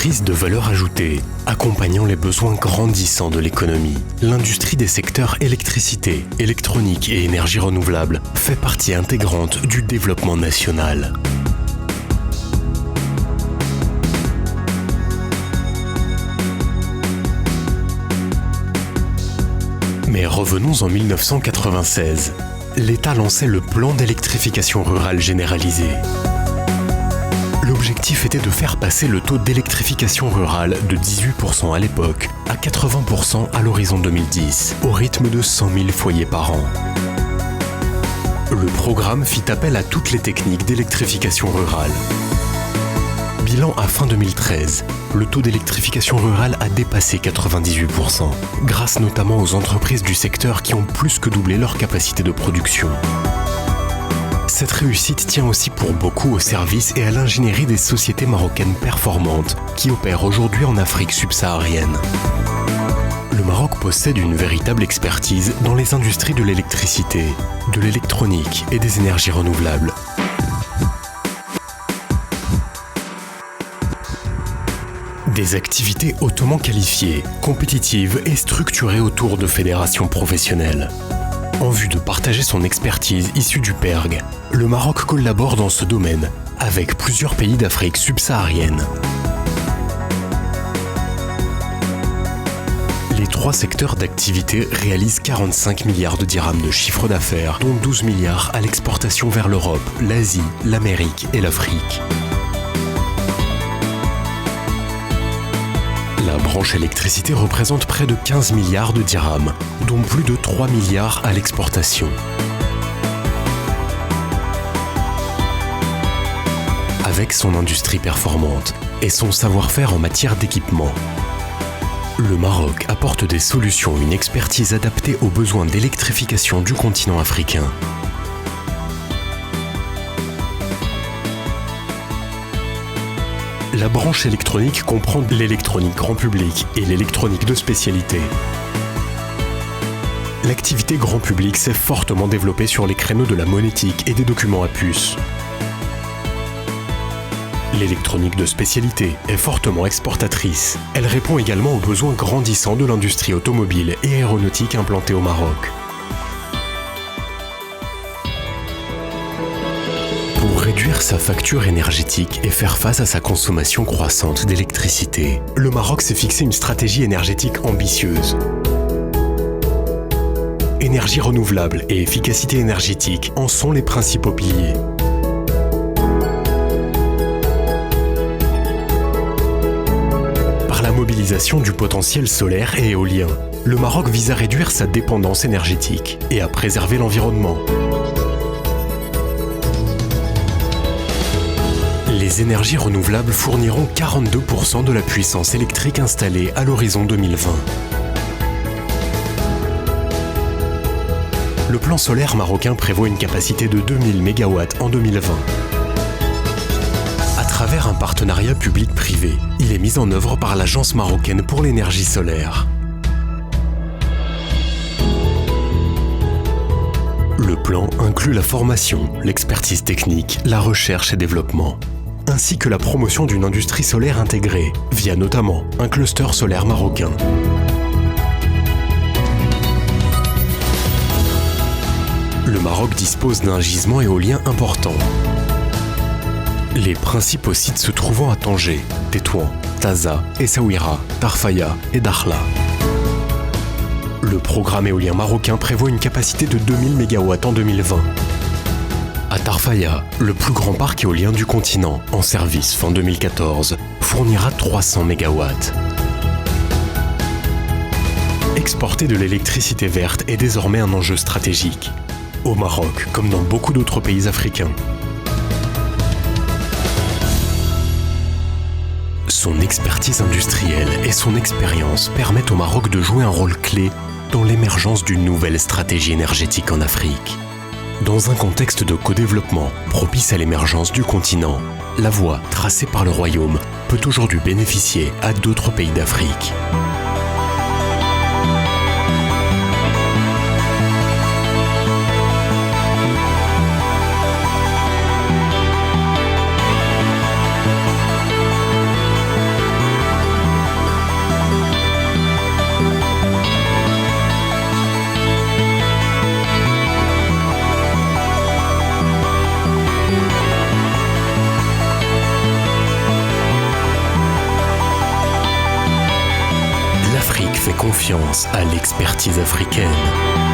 entreprise de valeur ajoutée, accompagnant les besoins grandissants de l'économie. L'industrie des secteurs électricité, électronique et énergie renouvelable fait partie intégrante du développement national. Mais revenons en 1996. L'État lançait le plan d'électrification rurale généralisée. L'objectif était de faire passer le taux d'électrification rurale de 18% à l'époque à 80% à l'horizon 2010, au rythme de 100 000 foyers par an. Le programme fit appel à toutes les techniques d'électrification rurale. Bilan à fin 2013, le taux d'électrification rurale a dépassé 98%, grâce notamment aux entreprises du secteur qui ont plus que doublé leur capacité de production. Cette réussite tient aussi pour beaucoup au service et à l'ingénierie des sociétés marocaines performantes qui opèrent aujourd'hui en Afrique subsaharienne. Le Maroc possède une véritable expertise dans les industries de l'électricité, de l'électronique et des énergies renouvelables. Des activités hautement qualifiées, compétitives et structurées autour de fédérations professionnelles. En vue de partager son expertise issue du PERG, le Maroc collabore dans ce domaine avec plusieurs pays d'Afrique subsaharienne. Les trois secteurs d'activité réalisent 45 milliards de dirhams de chiffre d'affaires, dont 12 milliards à l'exportation vers l'Europe, l'Asie, l'Amérique et l'Afrique. La branche électricité représente près de 15 milliards de dirhams, dont plus de 3 milliards à l'exportation. Avec son industrie performante et son savoir-faire en matière d'équipement, le Maroc apporte des solutions et une expertise adaptée aux besoins d'électrification du continent africain. La branche électronique comprend l'électronique grand public et l'électronique de spécialité. L'activité grand public s'est fortement développée sur les créneaux de la monétique et des documents à puce. L'électronique de spécialité est fortement exportatrice. Elle répond également aux besoins grandissants de l'industrie automobile et aéronautique implantée au Maroc. Pour réduire sa facture énergétique et faire face à sa consommation croissante d'électricité, le Maroc s'est fixé une stratégie énergétique ambitieuse. Énergie renouvelable et efficacité énergétique en sont les principaux piliers. Par la mobilisation du potentiel solaire et éolien, le Maroc vise à réduire sa dépendance énergétique et à préserver l'environnement. Les énergies renouvelables fourniront 42% de la puissance électrique installée à l'horizon 2020. Le plan solaire marocain prévoit une capacité de 2000 MW en 2020. À travers un partenariat public-privé, il est mis en œuvre par l'Agence marocaine pour l'énergie solaire. Le plan inclut la formation, l'expertise technique, la recherche et développement, ainsi que la promotion d'une industrie solaire intégrée, via notamment un cluster solaire marocain. Le Maroc dispose d'un gisement éolien important. Les principaux sites se trouvant à Tanger, Tétouan, Taza, Essaouira, Tarfaya et Dakhla. Le programme éolien marocain prévoit une capacité de 2000 MW en 2020. À Tarfaya, le plus grand parc éolien du continent, en service fin 2014, fournira 300 MW. Exporter de l'électricité verte est désormais un enjeu stratégique, au Maroc comme dans beaucoup d'autres pays africains. Son expertise industrielle et son expérience permettent au Maroc de jouer un rôle clé dans l'émergence d'une nouvelle stratégie énergétique en Afrique. Dans un contexte de co-développement propice à l'émergence du continent, la voie tracée par le Royaume peut aujourd'hui bénéficier à d'autres pays d'Afrique. confiance à l'expertise africaine.